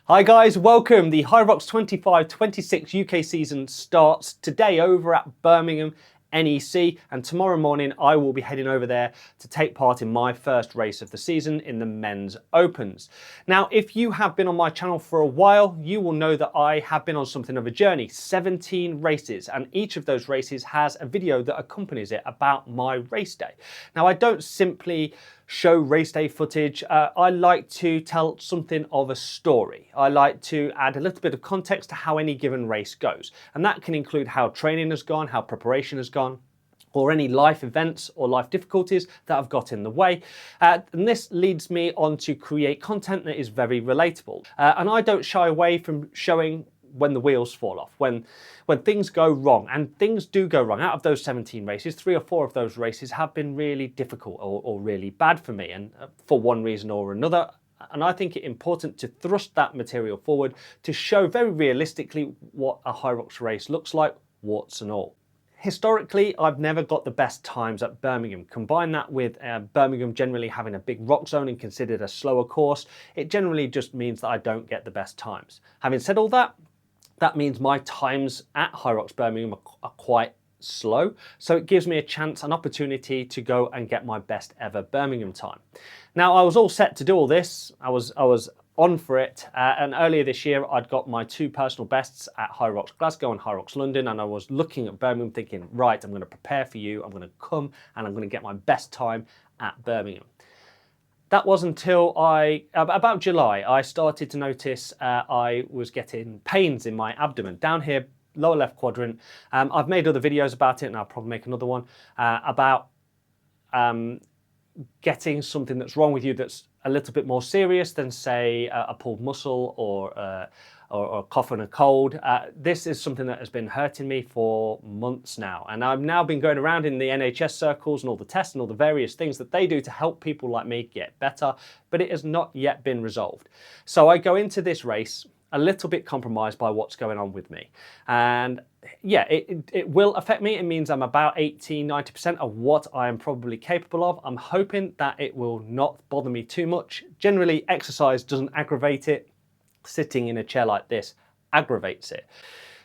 Hi guys, welcome. The HYROX 25-26 UK season starts today over at Birmingham NEC, and tomorrow morning I will be heading over there to take part in my first race of the season in the men's opens. Now, if you have been on my channel for a while, you will know that I have been on something of a journey, 17 races, and each of those races has a video that accompanies it about my race day. Now, I don't simply show race day footage. I like to tell something of a story. I like to add a little bit of context to how any given race goes. And that can include how training has gone, how preparation has gone, or any life events or life difficulties that have got in the way. And this leads me on to create content that is very relatable. And I don't shy away from showing when the wheels fall off, when things go wrong, and things do go wrong. Out of those 17 races, 3 or 4 of those races have been really difficult or really bad for me, and for one reason or another. And I think it important to thrust that material forward to show very realistically what a HYROX race looks like, warts and all. Historically, I've never got the best times at Birmingham. Combine that with Birmingham generally having a big rock zone and considered a slower course, it generally just means that I don't get the best times. Having said all that, that means my times at HYROX Birmingham are quite slow, so it gives me a chance, an opportunity to go and get my best ever Birmingham time. Now, I was all set to do all this. I was on for it, and earlier this year I'd got my 2 personal bests at HYROX Glasgow and HYROX London, and I was looking at Birmingham thinking, right, I'm going to prepare for you, I'm going to come and I'm going to get my best time at Birmingham. That was until about July, I started to notice I was getting pains in my abdomen, down here, lower left quadrant. I've made other videos about it, and I'll probably make another one about getting something that's wrong with you that's a little bit more serious than, say, a pulled muscle or a cough and a cold. This is something that has been hurting me for months now, and I've now been going around in the NHS circles and all the tests and all the various things that they do to help people like me get better, but it has not yet been resolved. So I go into this race a little bit compromised by what's going on with me, and yeah, it will affect me. It means I'm about 80-90% of what I am probably capable of. I'm hoping that it will not bother me too much. Generally, exercise doesn't aggravate it. Sitting in a chair like this aggravates it.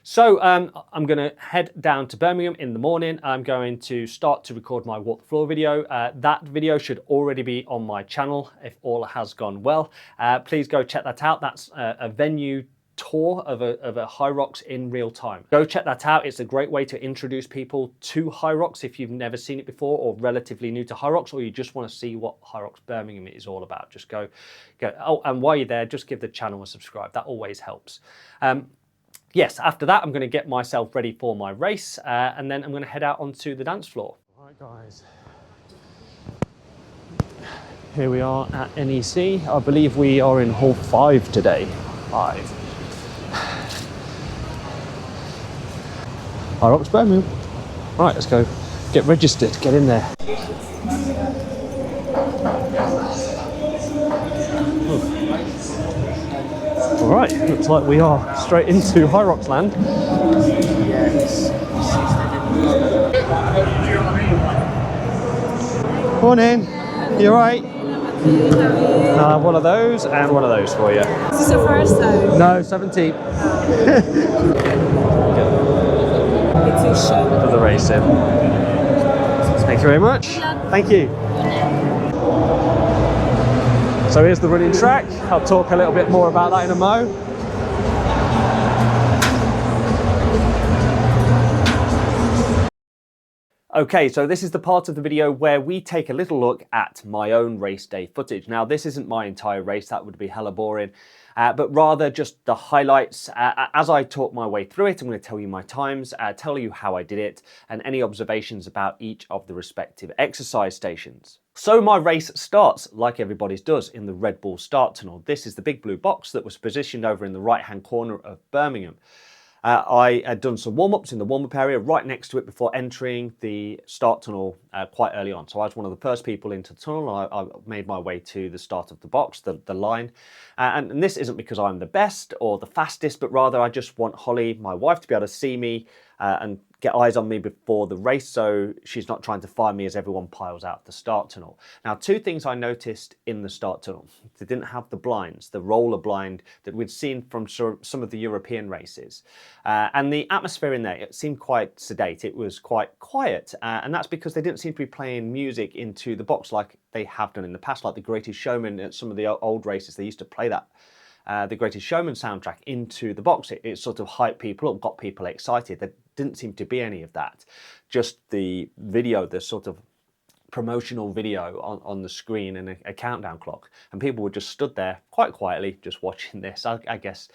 So I'm going to head down to Birmingham in the morning. I'm going to start to record my walk the floor video. That video should already be on my channel if all has gone well. Please go check that out. That's a venue tour of a HYROX in real time. Go check that out. It's a great way to introduce people to HYROX if you've never seen it before or relatively new to HYROX, or you just want to see what HYROX Birmingham is all about. Just go. Oh, and while you're there, just give the channel a subscribe. That always helps. Yes, after that, I'm going to get myself ready for my race, and then I'm going to head out onto the dance floor. All right, guys. Here we are at NEC. I believe we are in hall 5 today. 5. HYROX Birmingham. Right, let's go get registered, get in there. All right, looks like we are straight into HYROX land. Morning, you all right? One of those and one of those for you. Is this your first time? No, 17. For the racing. Thank you very much. Thank you. So here's the running track. I'll talk a little bit more about that in a mo. Okay, so this is the part of the video where we take a little look at my own race day footage. Now, this isn't my entire race, that would be hella boring, but rather just the highlights. As I talk my way through it, I'm going to tell you my times, tell you how I did it, and any observations about each of the respective exercise stations. So my race starts, like everybody's does, in the Red Bull start tunnel. This is the big blue box that was positioned over in the right-hand corner of Birmingham. I had done some warm-ups in the warm-up area right next to it before entering the start tunnel quite early on. So I was one of the first people into the tunnel. I made my way to the start of the box, the line. And this isn't because I'm the best or the fastest, but rather I just want Holly, my wife, to be able to see me and get eyes on me before the race so she's not trying to find me as everyone piles out the start tunnel. Now, two things I noticed in the start tunnel. They didn't have the blinds, the roller blind that we'd seen from some of the European races. And the atmosphere in there, it seemed quite sedate. It was quite quiet. And that's because they didn't seem to be playing music into the box like they have done in the past, like the Greatest Showman at some of the old races. They used to play that the Greatest Showman soundtrack into the box. It sort of hyped people up, got people excited. There didn't seem to be any of that. Just the video, the sort of promotional video on the screen and a countdown clock. And people were just stood there quite quietly, just watching this. I guess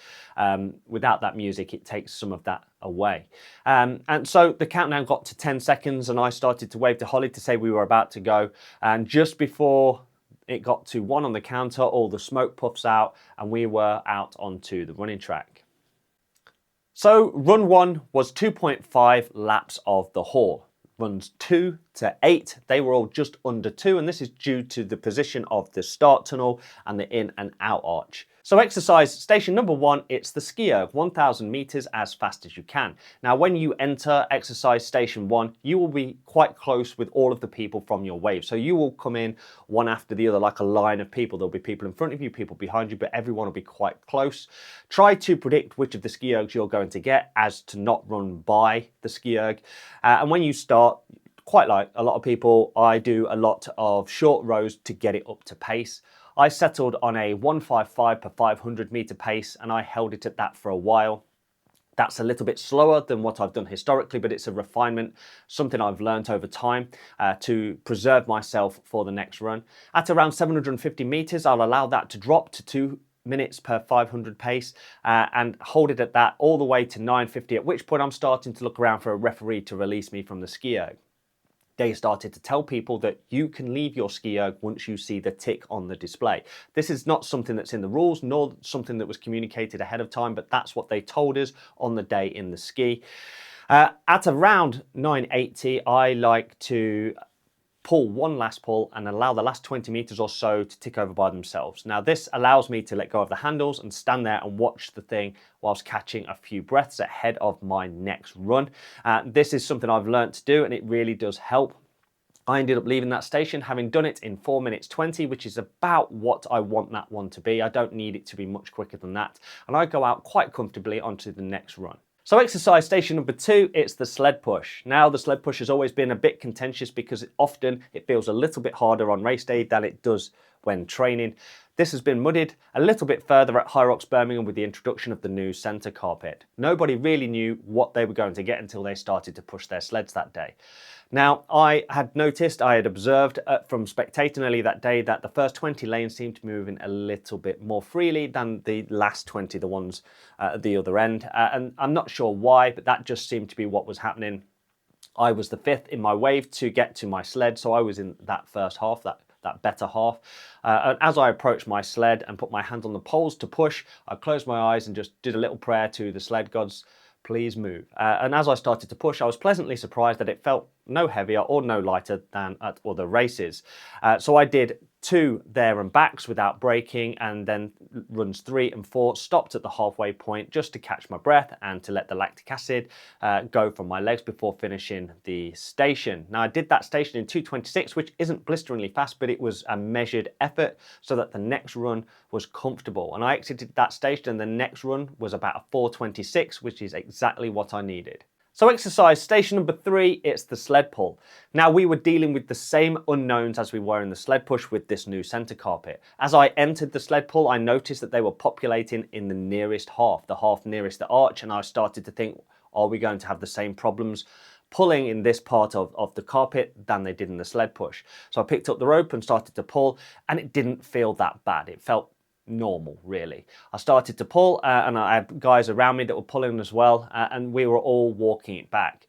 without that music, it takes some of that away. And so the countdown got to 10 seconds and I started to wave to Holly to say we were about to go. And just before it got to 1 on the counter, all the smoke puffs out and we were out onto the running track. So run 1 was 2.5 laps of the Whore. Runs 2 to 8, they were all just under 2, and this is due to the position of the start tunnel and the in and out arch. So exercise station number 1, it's the ski erg, 1,000 meters as fast as you can. Now when you enter exercise station 1, you will be quite close with all of the people from your wave. So you will come in one after the other like a line of people. There'll be people in front of you, people behind you, but everyone will be quite close. Try to predict which of the ski ergs you're going to get as to not run by the ski erg. And when you start, quite like a lot of people, I do a lot of short rows to get it up to pace. I settled on a 155 per 500 meter pace and I held it at that for a while. That's a little bit slower than what I've done historically, but it's a refinement, something I've learned over time to preserve myself for the next run. At around 750 meters, I'll allow that to drop to 2 minutes per 500 pace and hold it at that all the way to 950, at which point I'm starting to look around for a referee to release me from the ski erg. They started to tell people that you can leave your ski erg once you see the tick on the display. This is not something that's in the rules, nor something that was communicated ahead of time, but that's what they told us on the day in the ski. At around 980, I like to pull one last pull and allow the last 20 meters or so to tick over by themselves. Now this allows me to let go of the handles and stand there and watch the thing whilst catching a few breaths ahead of my next run. This is something I've learned to do and it really does help. I ended up leaving that station having done it in 4 minutes 20, which is about what I want that one to be. I don't need it to be much quicker than that. And I go out quite comfortably onto the next run. So exercise station number 2, it's the sled push. Now the sled push has always been a bit contentious because often it feels a little bit harder on race day than it does when training. This has been muddied a little bit further at HYROX Birmingham with the introduction of the new centre carpet. Nobody really knew what they were going to get until they started to push their sleds that day. Now, I had observed from spectating early that day that the first 20 lanes seemed to move in a little bit more freely than the last 20, the ones at the other end. And I'm not sure why, but that just seemed to be what was happening. I was the 5th in my wave to get to my sled, so I was in that first half, that better half. And as I approached my sled and put my hand on the poles to push, I closed my eyes and just did a little prayer to the sled gods, please move. And as I started to push, I was pleasantly surprised that it felt no heavier or no lighter than at other races. So I did 2 there and backs without braking, and then runs 3 and 4 stopped at the halfway point just to catch my breath and to let the lactic acid go from my legs before finishing the station. Now I did that station in 2:26, which isn't blisteringly fast, but it was a measured effort so that the next run was comfortable. And I exited that station and the next run was about a 4:26, which is exactly what I needed. So exercise station number 3, it's the sled pull. Now we were dealing with the same unknowns as we were in the sled push with this new centre carpet. As I entered the sled pull, I noticed that they were populating in the nearest half, the half nearest the arch, and I started to think, are we going to have the same problems pulling in this part of the carpet than they did in the sled push? So I picked up the rope and started to pull, and it didn't feel that bad. It felt normal, really. I started to pull and I had guys around me that were pulling as well, and we were all walking it back.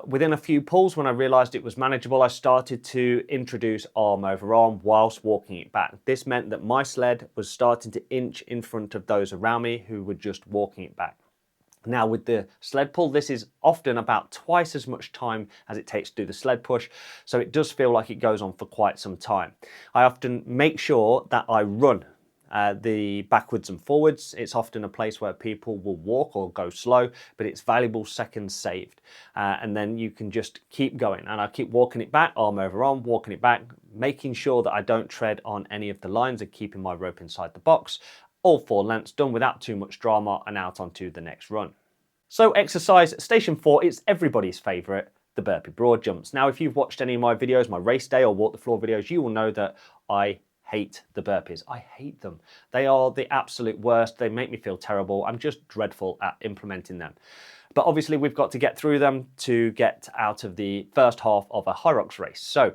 Within a few pulls, when I realized it was manageable, I started to introduce arm over arm whilst walking it back. This meant that my sled was starting to inch in front of those around me who were just walking it back. Now with the sled pull, this is often about twice as much time as it takes to do the sled push, so it does feel like it goes on for quite some time. I often make sure that I run the backwards and forwards. It's often a place where people will walk or go slow, but it's valuable seconds saved. And then you can just keep going. And I keep walking it back, arm over arm, walking it back, making sure that I don't tread on any of the lines and keeping my rope inside the box. All 4 lengths done without too much drama and out onto the next run. So exercise station 4, it's everybody's favourite, the burpee broad jumps. Now, if you've watched any of my videos, my race day or walk the floor videos, you will know that I hate the burpees. I hate them. They are the absolute worst. They make me feel terrible. I'm just dreadful at implementing them. But obviously we've got to get through them to get out of the first half of a HYROX race. So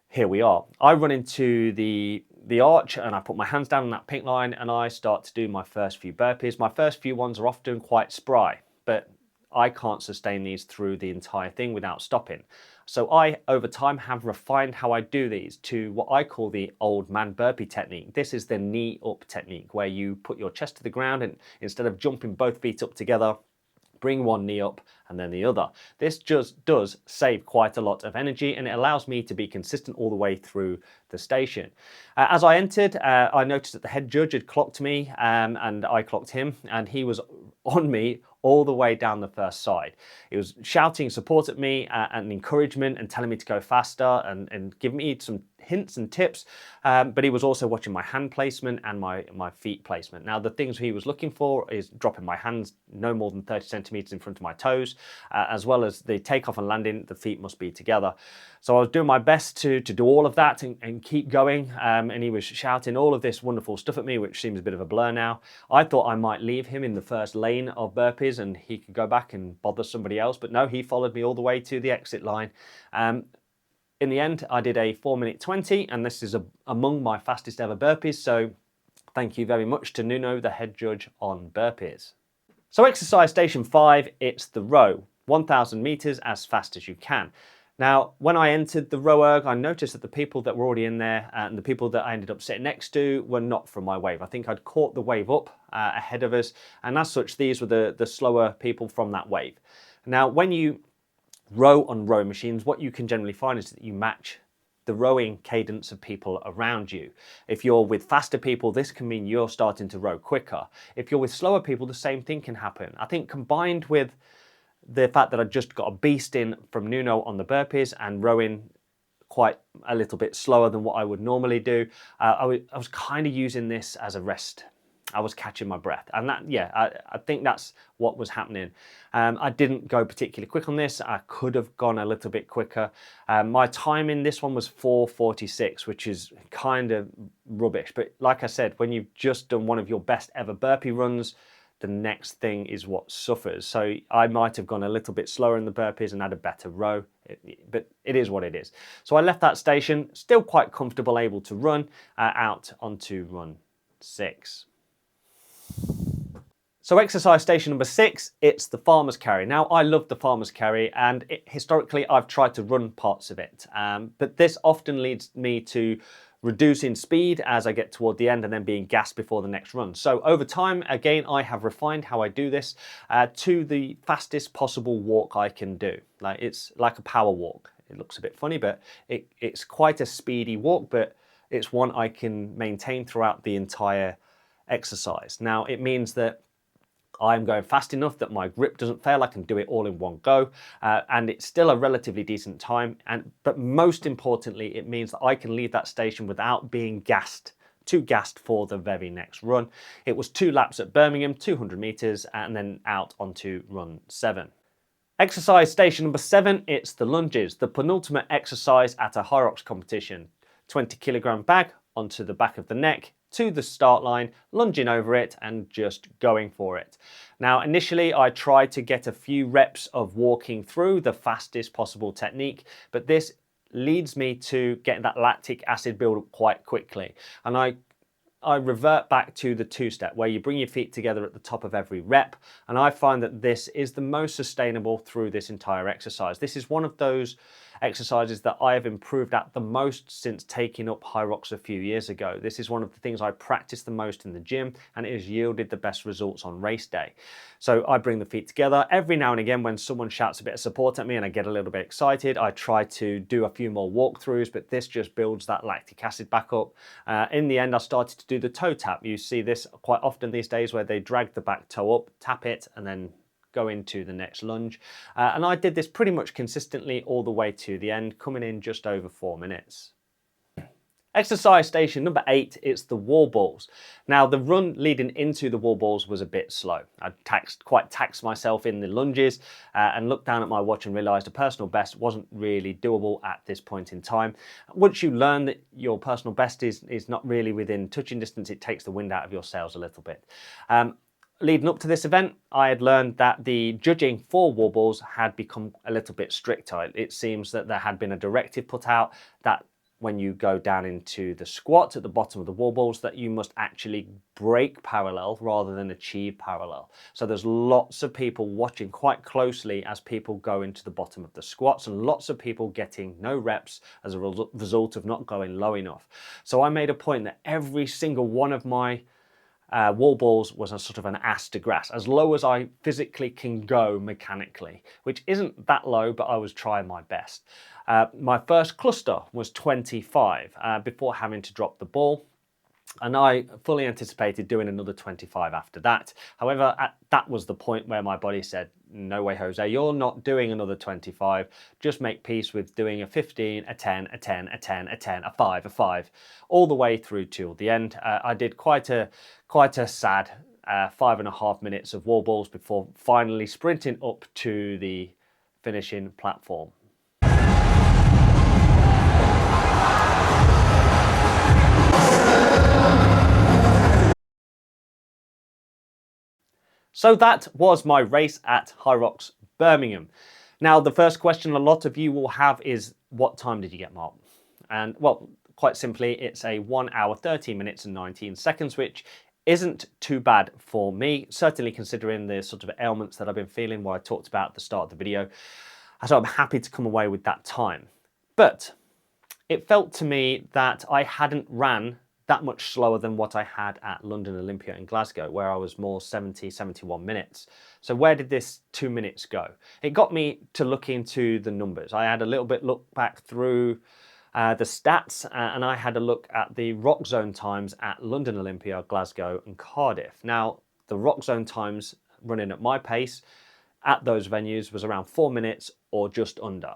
here we are. I run into the arch and I put my hands down on that pink line and I start to do my first few burpees. My first few ones are often quite spry, but I can't sustain these through the entire thing without stopping. So I, over time, have refined how I do these to what I call the old man burpee technique. This is the knee up technique, where you put your chest to the ground and instead of jumping both feet up together, bring one knee up and then the other. This just does save quite a lot of energy and it allows me to be consistent all the way through the station. As I entered, I noticed that the head judge had clocked me and I clocked him, and he was on me all the way down the first side. He was shouting support at me and encouragement and telling me to go faster and giving me some hints and tips, but he was also watching my hand placement and my feet placement. Now, the things he was looking for is dropping my hands no more than 30 centimeters in front of my toes, as well as the takeoff and landing, the feet must be together. So I was doing my best to do all of that and keep going, and he was shouting all of this wonderful stuff at me, which seems a bit of a blur now. I thought I might leave him in the first lane of burpees and he could go back and bother somebody else, but no, he followed me all the way to the exit line. In the end, I did a 4:20, and this is among my fastest ever burpees, so thank you very much to Nuno, the head judge on burpees. So exercise station 5, it's the row, 1,000 meters as fast as you can. Now, when I entered the row erg, I noticed that the people that were already in there and the people that I ended up sitting next to were not from my wave. I think I'd caught the wave up ahead of us, and as such, these were the slower people from that wave. Now, when you row on rowing machines, what you can generally find is that you match the rowing cadence of people around you. If you're with faster people, this can mean you're starting to row quicker. If you're with slower people, the same thing can happen. I think combined with the fact that I just got a beast in from Nuno on the burpees and rowing quite a little bit slower than what I would normally do, I was kind of using this as a rest. I was catching my breath, and that, yeah, I think that's what was happening. I didn't go particularly quick on this. I could have gone a little bit quicker. My time in this one was 4:46, which is kind of rubbish. But like I said, when you've just done one of your best ever burpee runs, the next thing is what suffers. So I might have gone a little bit slower in the burpees and had a better row, but it is what it is. So I left that station, still quite comfortable, able to run out onto run 6. So exercise station number 6, it's the farmer's carry. Now, I love the farmer's carry, and historically I've tried to run parts of it, but this often leads me to reducing speed as I get toward the end and then being gassed before the next run. So over time, again, I have refined how I do this to the fastest possible walk I can do. It's like a power walk. It looks a bit funny, but it's quite a speedy walk, but it's one I can maintain throughout the entire exercise. Now, it means that I'm going fast enough that my grip doesn't fail. I can do it all in one go, and it's still a relatively decent time. But most importantly, it means that I can leave that station without being too gassed for the very next run. It was 2 laps at Birmingham, 200 meters, and then out onto run 7. Exercise station number 7, it's the lunges, the penultimate exercise at a HYROX competition. 20 kilogram bag onto the back of the neck, to the start line, lunging over it and just going for it. Now, initially I tried to get a few reps of walking through the fastest possible technique, but this leads me to getting that lactic acid build up quite quickly. And I revert back to the 2-step where you bring your feet together at the top of every rep. And I find that this is the most sustainable through this entire exercise. This is one of those exercises that I have improved at the most since taking up HYROX a few years ago. This is one of the things I practice the most in the gym, and it has yielded the best results on race day. So I bring the feet together. Every now and again when someone shouts a bit of support at me and I get a little bit excited, I try to do a few more walkthroughs, but this just builds that lactic acid back up. In the end, I started to do the toe tap. You see this quite often these days where they drag the back toe up, tap it, and then go into the next lunge. And I did this pretty much consistently all the way to the end, coming in just over 4 minutes. Exercise station number 8, it's the wall balls. Now the run leading into the wall balls was a bit slow. I quite taxed myself in the lunges and looked down at my watch and realised a personal best wasn't really doable at this point in time. Once you learn that your personal best is not really within touching distance, it takes the wind out of your sails a little bit. Leading up to this event, I had learned that the judging for wall balls had become a little bit stricter. It seems that there had been a directive put out that when you go down into the squat at the bottom of the wall balls, that you must actually break parallel rather than achieve parallel. So there's lots of people watching quite closely as people go into the bottom of the squats, and lots of people getting no reps as a result of not going low enough. So I made a point that every single one of my wall balls was a sort of an ass to grass, as low as I physically can go mechanically, which isn't that low, but I was trying my best. My first cluster was 25 before having to drop the ball, and I fully anticipated doing another 25 after that. However, that was the point where my body said, no way, Jose, you're not doing another 25. Just make peace with doing a 15, a 10, a 10, a 10, a 10, a 5, a 5, all the way through till the end. I did quite a sad 5.5 minutes of wall balls before finally sprinting up to the finishing platform. So that was my race at HYROX Birmingham. Now, the first question a lot of you will have is, what time did you get, Mark? And well, quite simply, it's a 1 hour, 13 minutes and 19 seconds, which isn't too bad for me, certainly considering the sort of ailments that I've been feeling, what I talked about at the start of the video. So I'm happy to come away with that time. But it felt to me that I hadn't ran that much slower than what I had at London Olympia in Glasgow, where I was more 70, 71 minutes. So where did this 2 minutes go? It got me to look into the numbers. I had a little bit look back through the stats, and I had a look at the rock zone times at London Olympia, Glasgow and Cardiff. Now, the rock zone times running at my pace at those venues was around 4 minutes or just under.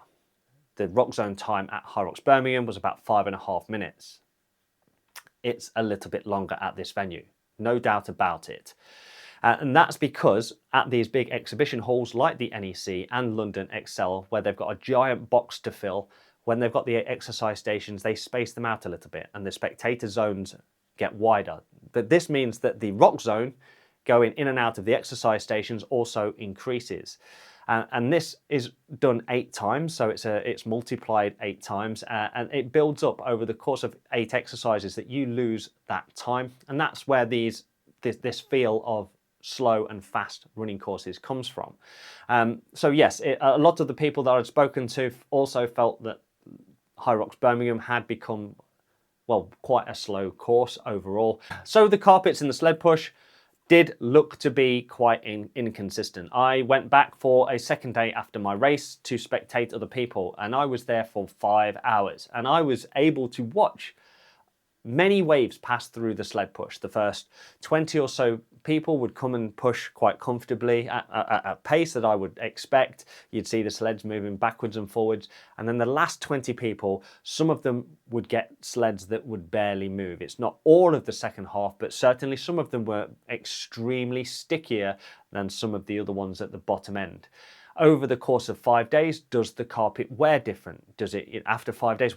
The rock zone time at HYROX Birmingham was about 5.5 minutes. It's a little bit longer at this venue, no doubt about it. And that's because at these big exhibition halls like the NEC and London Excel, where they've got a giant box to fill, when they've got the exercise stations, they space them out a little bit and the spectator zones get wider. But this means that the rock zone going in and out of the exercise stations also increases. And this is done 8 times, so it's multiplied 8 times, and it builds up over the course of 8 exercises that you lose that time, and that's where this feel of slow and fast running courses comes from. So yes, a lot of the people that I'd spoken to also felt that HYROX Birmingham had become, well, quite a slow course overall. So the carpets in the sled push did look to be quite inconsistent. I went back for a second day after my race to spectate other people, and I was there for 5 hours, and I was able to watch many waves pass through the sled push. The first 20 or so people would come and push quite comfortably at a pace that I would expect. You'd see the sleds moving backwards and forwards. And then the last 20 people, some of them would get sleds that would barely move. It's not all of the second half, but certainly some of them were extremely stickier than some of the other ones at the bottom end. Over the course of 5 days, does the carpet wear different? Does it, after 5 days,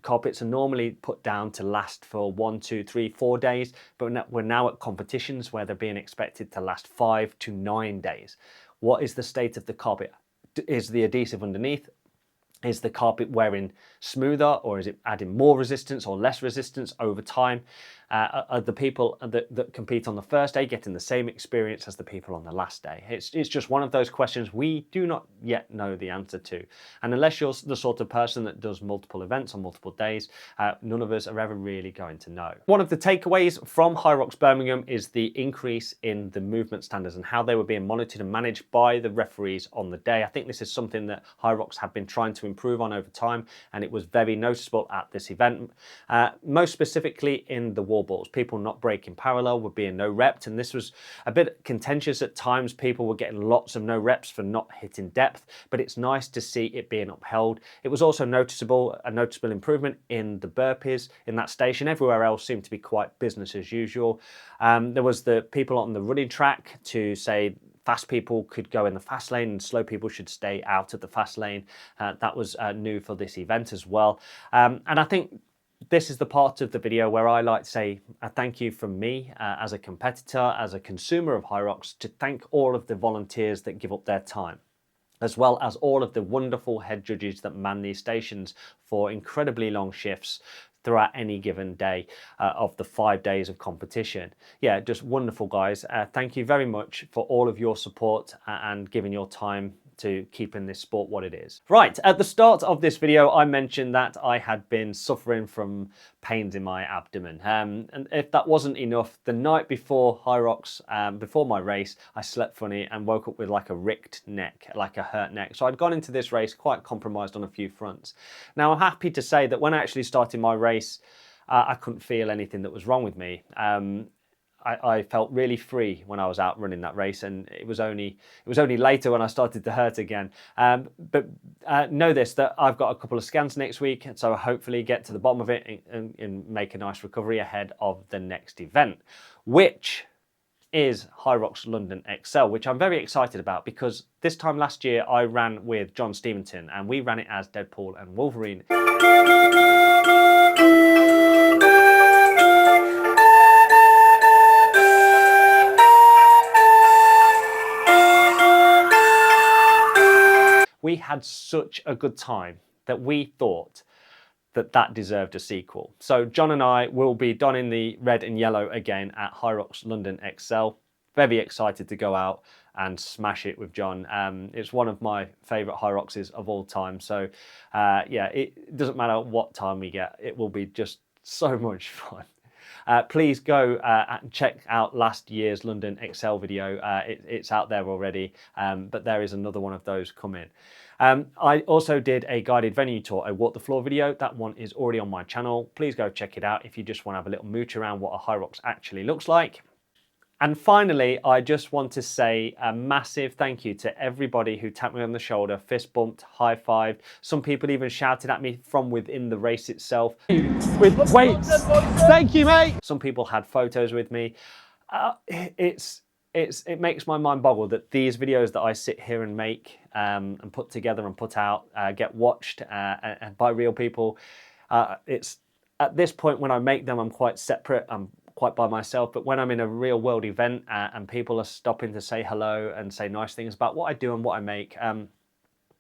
carpets are normally put down to last for 1, 2, 3, 4 days, but we're now at competitions where they're being expected to last 5 to 9 days. What is the state of the carpet? Is the adhesive underneath? Is the carpet wearing smoother, or is it adding more resistance or less resistance over time? are the people that compete on the first day getting the same experience as the people on the last day? It's just one of those questions we do not yet know the answer to. And unless you're the sort of person that does multiple events on multiple days, none of us are ever really going to know. One of the takeaways from HYROX Birmingham is the increase in the movement standards and how they were being monitored and managed by the referees on the day. I think this is something that HYROX have been trying to improve on over time, and it was very noticeable at this event. Most specifically in the wall balls, people not breaking parallel were being no repped, and this was a bit contentious at times. People were getting lots of no reps for not hitting depth, but it's nice to see it being upheld. It was also a noticeable improvement in the burpees in that station. Everywhere else seemed to be quite business as usual. There was the people on the running track to say fast people could go in the fast lane and slow people should stay out of the fast lane. That was new for this event as well. And I think this is the part of the video where I like to say a thank you from me as a competitor, as a consumer of HYROX, to thank all of the volunteers that give up their time, as well as all of the wonderful head judges that man these stations for incredibly long shifts throughout any given day of the 5 days of competition. Yeah, just wonderful guys. Thank you very much for all of your support and giving your time to keeping this sport what it is. Right, at the start of this video, I mentioned that I had been suffering from pains in my abdomen. And if that wasn't enough, the night before HYROX, before my race, I slept funny and woke up with like a ricked neck, like a hurt neck. So I'd gone into this race quite compromised on a few fronts. Now I'm happy to say that when I actually started my race, I couldn't feel anything that was wrong with me. I felt really free when I was out running that race, and it was only later when I started to hurt again. But know this, that I've got a couple of scans next week, and so hopefully get to the bottom of it and make a nice recovery ahead of the next event, which is HYROX London XL, which I'm very excited about because this time last year I ran with John Steventon and we ran it as Deadpool and Wolverine. We had such a good time that we thought that deserved a sequel. So John and I will be donning the red and yellow again at HYROX London XL. Very excited to go out and smash it with John. It's one of my favourite HYROXes of all time. So yeah, it doesn't matter what time we get. It will be just so much fun. Please go and check out last year's London XL video. It's out there already, but there is another one of those coming. I also did a guided venue tour, a walk the floor video. That one is already on my channel. Please go check it out if you just want to have a little mooch around what a HYROX actually looks like. And finally, I just want to say a massive thank you to everybody who tapped me on the shoulder, fist bumped, high-fived. Some people even shouted at me from within the race itself. With weights. Thank you, mate. Some people had photos with me. It makes my mind boggle that these videos that I sit here and make and put together and put out get watched and by real people. It's at this point when I make them, I'm quite separate. I'm quite by myself, but when I'm in a real world event and people are stopping to say hello and say nice things about what I do and what I make,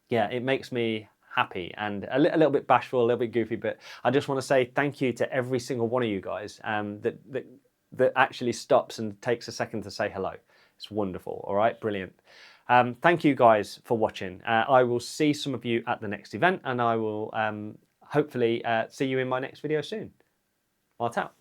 yeah, it makes me happy and a little bit bashful, a little bit goofy, but I just want to say thank you to every single one of you guys that actually stops and takes a second to say hello. It's wonderful. All right, brilliant. Thank you guys for watching. I will see some of you at the next event, and I will hopefully see you in my next video soon. Out.